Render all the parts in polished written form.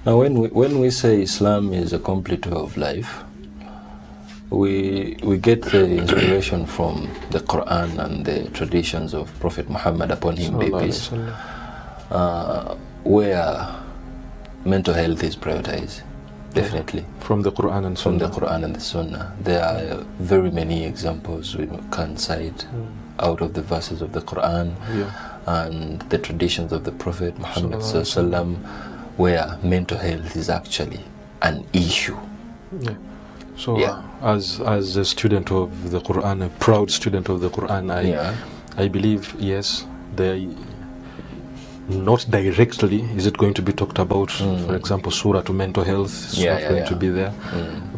Now, when we say Islam is a complete way of life, we get the inspiration from the Quran and the traditions of Prophet Muhammad, upon him be peace, where mental health is prioritized. Definitely. From the Quran and Sunnah. From the Quran and the Sunnah. There are very many examples we can cite out of the verses of the Quran and the traditions of the Prophet Muhammad Sallallahu, where mental health is actually an issue. Yeah. So as a student of the Quran, a proud student of the Quran, I believe, yes, not directly is it going to be talked about. For example, surah to mental health is not going to be there,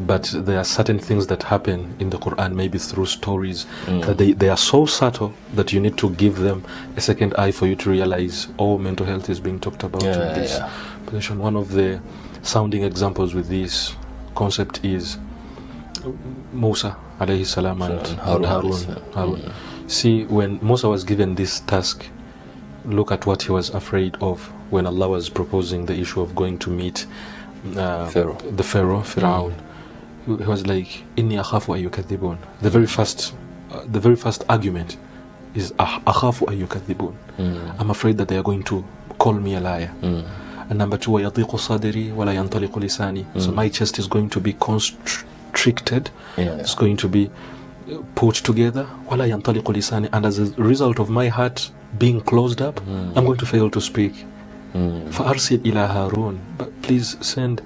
but there are certain things that happen in the Quran, maybe through stories, that they are so subtle that you need to give them a second eye for you to realize, oh, mental health is being talked about in this position. One of the sounding examples with this concept is Musa alayhi salam and Harun. See, when Musa was given this task, look at what he was afraid of when Allah was proposing the issue of going to meet the Pharaoh, Fir'aun. He was like, Inni akhafu an yukadhibun. The very first argument is akhafu an yukadhibun. I'm afraid that they are going to call me a liar. And number two, وَيَضِيقُ صَدْرِي وَلَا يَنْطَلِقُ لِسَانِي. So my chest is going to be constricted. It's going to be put together. وَلَا يَنْطَلِقُ لِسَانِي. And as a result of my heart being closed up, I'm going to fail to speak. فَأَرْسِلْ إِلَى هَارُونَ. But please send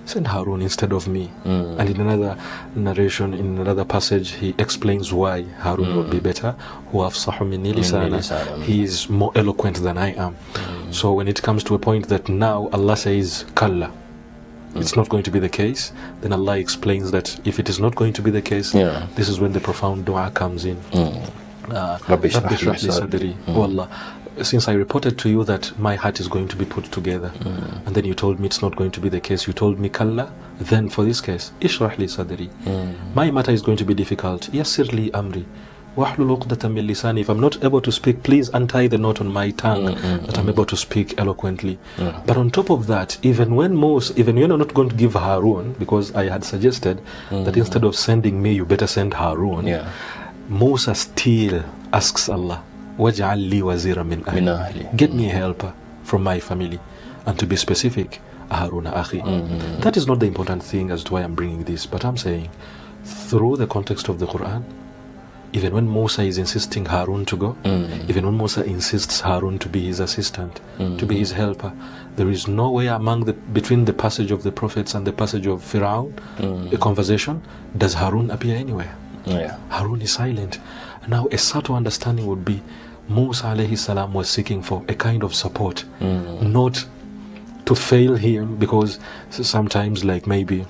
Harun instead of me. And in another narration, in another passage, he explains why Harun would be better. هُوَ أَفْصَحُ مِنِّي لِسَانًا. He is more eloquent than I am. So when it comes to a point that now Allah says Kalla, it's not going to be the case, then Allah explains that if it is not going to be the case, this is when the profound dua comes in. Rabbi shrah li sadri. Oh Allah, since I reported to you that my heart is going to be put together, and then you told me it's not going to be the case, you told me Kalla, then for this case, ishrah li sadri. My matter is going to be difficult. Yassir li amri. Wahlul uqdatan min lisani. If I'm not able to speak, please untie the knot on my tongue that I'm able to speak eloquently. But on top of that, even you're not going to give Harun, because I had suggested that instead of sending me, you better send Harun. Musa still asks Allah, waj'al li wazira min ahli. Get me a helper from my family. And to be specific, Harun akhi. That is not the important thing as to why I'm bringing this, but I'm saying, through the context of the Quran, even when Musa is insisting Harun to go, even when Musa insists Harun to be his assistant, to be his helper, there is nowhere between the passage of the prophets and the passage of Fir'aun, a conversation, does Harun appear anywhere? Harun is silent. Now a subtle understanding would be Musa alayhi salam was seeking for a kind of support, not to fail him, because sometimes, like maybe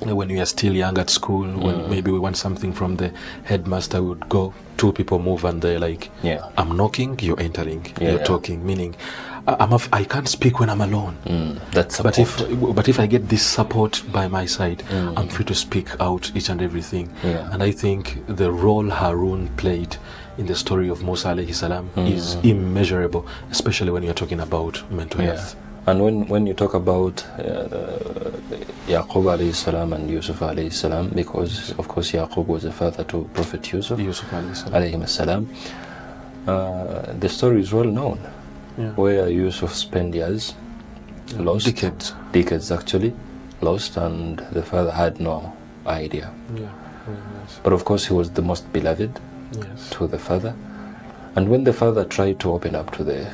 when we are still young at school, when maybe we want something from the headmaster, we would go, two people move and they're like, I'm knocking, you're entering, you're talking, meaning I can't speak when I'm alone. That's but if I get this support by my side, I'm free to speak out each and everything. And I think the role Harun played in the story of Musa alayhi salam is immeasurable, especially when you're talking about mental health. And when you talk about Yaqub alayhi salam and Yusuf alayhi salam, because of course Yaqub was the father to Prophet Yusuf alayhi salam, the story is well known, where Yusuf spent years lost, decades actually lost, and the father had no idea. But of course he was the most beloved to the father, and when the father tried to open up to the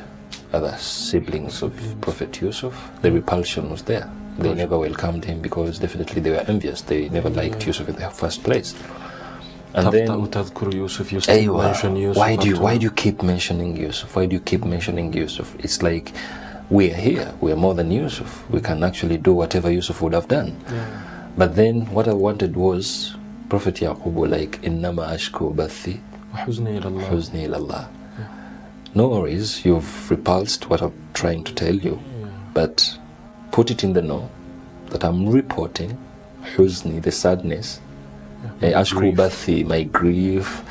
other siblings of Prophet Yusuf, the repulsion was there. They never welcomed him because definitely they were envious. They never liked Yusuf in the first place. And then, why do you keep mentioning Yusuf? Why do you keep mentioning Yusuf? It's like, we are here, we are more than Yusuf. We can actually do whatever Yusuf would have done. But then what I wanted was Prophet Yaqub was like, Innama ashku bathi huzni ilallah. No worries, you've repulsed what I'm trying to tell you, but put it in the know that I'm reporting huzni, the sadness, ashku bathi, my grief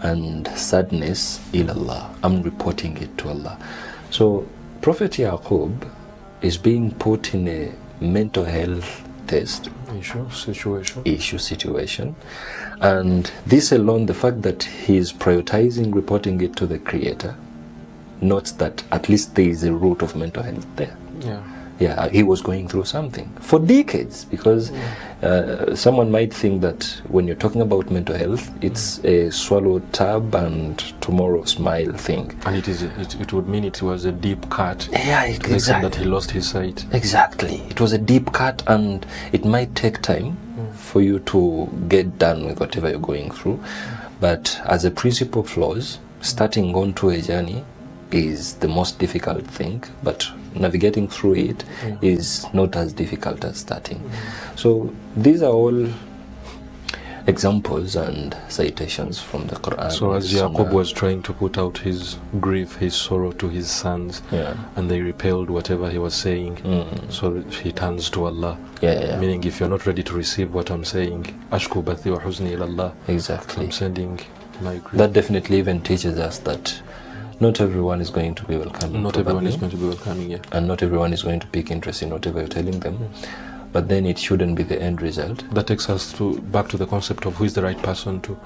and sadness, ilallah. I'm reporting it to Allah. So Prophet Yaqub is being put in a mental health test issue situation, and this alone, the fact that he is prioritizing reporting it to the creator, notes that at least there is a root of mental health there. He was going through something for decades, because someone might think that when you're talking about mental health, it's a swallowed tab and tomorrow smile thing, and it would mean it was a deep cut. Exactly. That he lost his sight. Exactly, it was a deep cut, and it might take time for you to get done with whatever you're going through. But as a principal flaws, starting onto a journey is the most difficult thing, but navigating through it is not as difficult as starting. So these are all examples and citations from the Quran. So as Yaqub was trying to put out his grief, his sorrow to his sons, and they repelled whatever he was saying, so he turns to Allah. Meaning, if you're not ready to receive what I'm saying, ashku bathi wa huzni ila Allah. Exactly. I'm sending my grief. That definitely even teaches us that not everyone is going to be welcoming. Not everyone is going to be welcoming, and not everyone is going to pick interest in whatever you're telling them. But then it shouldn't be the end result. That takes us back to the concept of who is the right person to.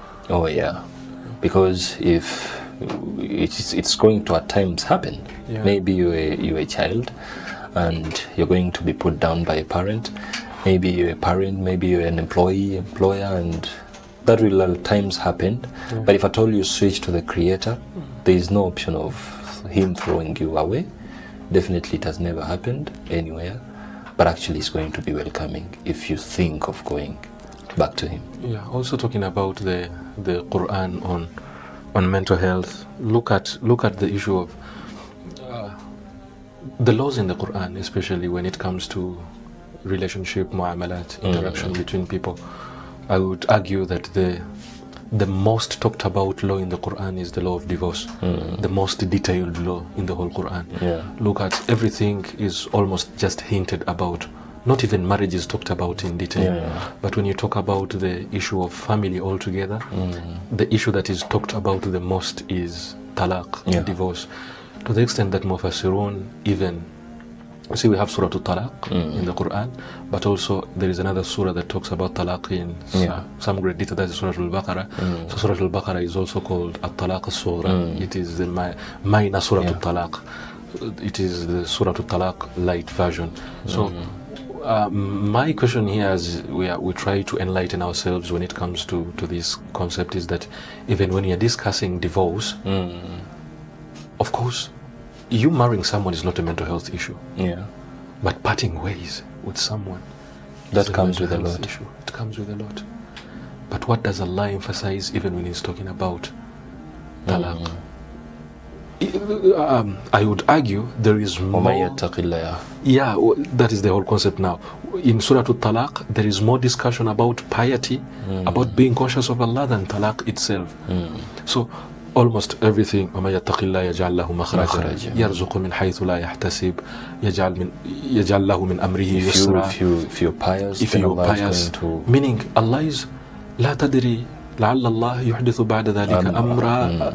Because if it's going to at times happen, maybe you're a child and you're going to be put down by a parent. Maybe you're a parent, maybe you're an employer, and that will at times happen. But if at all you switch to the creator, there is no option of him throwing you away. Definitely it has never happened anywhere, but actually it's going to be welcoming if you think of going back to him. Also talking about the Quran on mental health, look at the issue of the laws in the Quran, especially when it comes to relationship, mu'amalat, interaction between people. I would argue that the most talked about law in the Quran is the law of divorce, the most detailed law in the whole Quran. Look at everything is almost just hinted about. Not even marriage is talked about in detail. But when you talk about the issue of family altogether, the issue that is talked about the most is talaq, divorce. To the extent that Mufassirun even see, we have Surah Al-Talaq in the Quran, but also there is another surah that talks about talaq in some great detail. That is Surah Al-Baqarah. So Surah Al-Baqarah is also called Al-Talaq Surah. It is the minor Surah Al-Talaq. It is the Surah Al-Talaq light version. So my question here, as we try to enlighten ourselves when it comes to this concept, is that even when you're discussing divorce, of course, you marrying someone is not a mental health issue. But parting ways with someone, that comes with a lot. Issue. It comes with a lot. But what does Allah emphasize even when He's talking about talaq? I would argue there is more. That is the whole concept now. In Surah Al-Talaq, there is more discussion about piety, about being conscious of Allah, than talaq itself. So almost everything, وَمَا يَتَّقِ اللَّهَ يَجْعَلْ لَهُ مَخْرَجًا يَرْزُقُ مِنْ حَيْثُ لَا يَحْتَسِبْ يَجْعَلْ لَهُ مِنْ أَمْرِهِ يُسْرًا. If you're pious, if you're pious, meaning Allah is لَا تَدْرِي لَعَلَّ اللَّهَ يُحْدِثُ بَعْدَ ذَلِكَ أَمْرًا.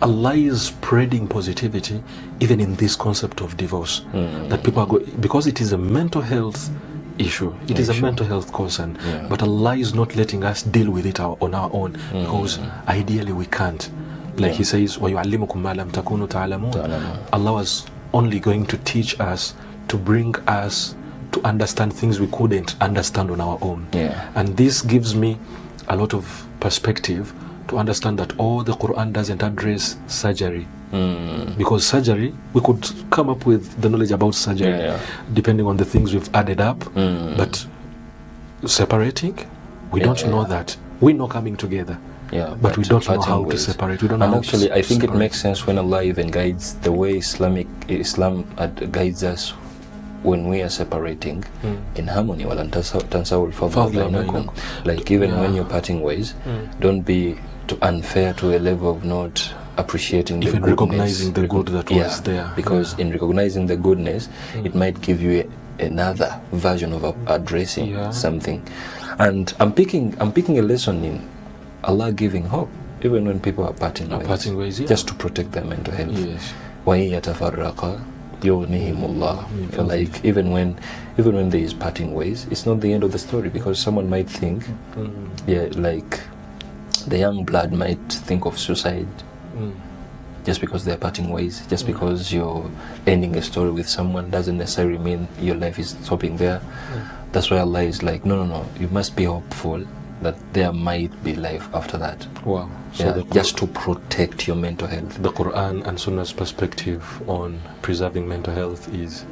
Allah is spreading positivity even in this concept of divorce, that people are because it is a mental health issue. It is a mental health concern, but Allah is not letting us deal with it on our own, because ideally we can't. Like He says, وَيُعَلِّمُكُمْ مَا لَمْ تَكُونُوا تَعْلَمُونَ. Allah was only going to teach us, to bring us to understand things we couldn't understand on our own. And this gives me a lot of perspective to understand that the Quran doesn't address surgery. Because surgery, we could come up with the knowledge about surgery depending on the things we've added up, but separating, we don't know that. We know coming together, but we don't know how to separate. We don't know. And actually, I think it makes sense when Allah even guides the way Islam guides us when we are separating in harmony. Like even when you're parting ways, don't be too unfair to a level of not appreciating even the goodness, recognizing the good that was there. Because in recognizing the goodness, it might give you another version of addressing something. And I'm picking a lesson in Allah giving hope even when people are parting ways, ways, just to protect their mental health. يغنيهم like even when there is parting ways, it's not the end of the story, because someone might think like the young blood might think of suicide just because they're parting ways. Just because you're ending a story with someone doesn't necessarily mean your life is stopping there. That's why Allah is like, no, you must be hopeful that there might be life after that. Wow. So just to protect your mental health. The Quran and Sunnah's perspective on preserving mental health is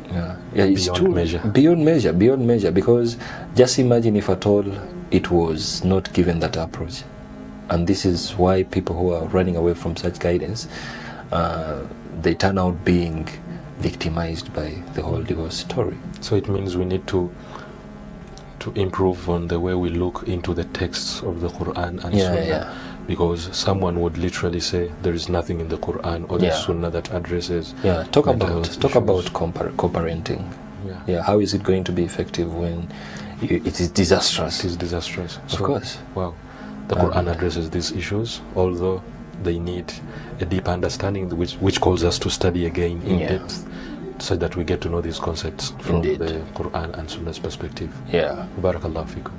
beyond measure, because just imagine if at all it was not given that approach. And this is why people who are running away from such guidance, they turn out being victimized by the whole divorce story. So it means we need to improve on the way we look into the texts of the Quran and Sunnah, because someone would literally say there is nothing in the Quran or the Sunnah that addresses talk about co-parenting. How is it going to be effective when it is disastrous? Of course. Wow. The Quran addresses these issues, although they need a deep understanding, which calls us to study again in depth, so that we get to know these concepts from the Quran and Sunnah's perspective. Yeah. Barakallahu fikum.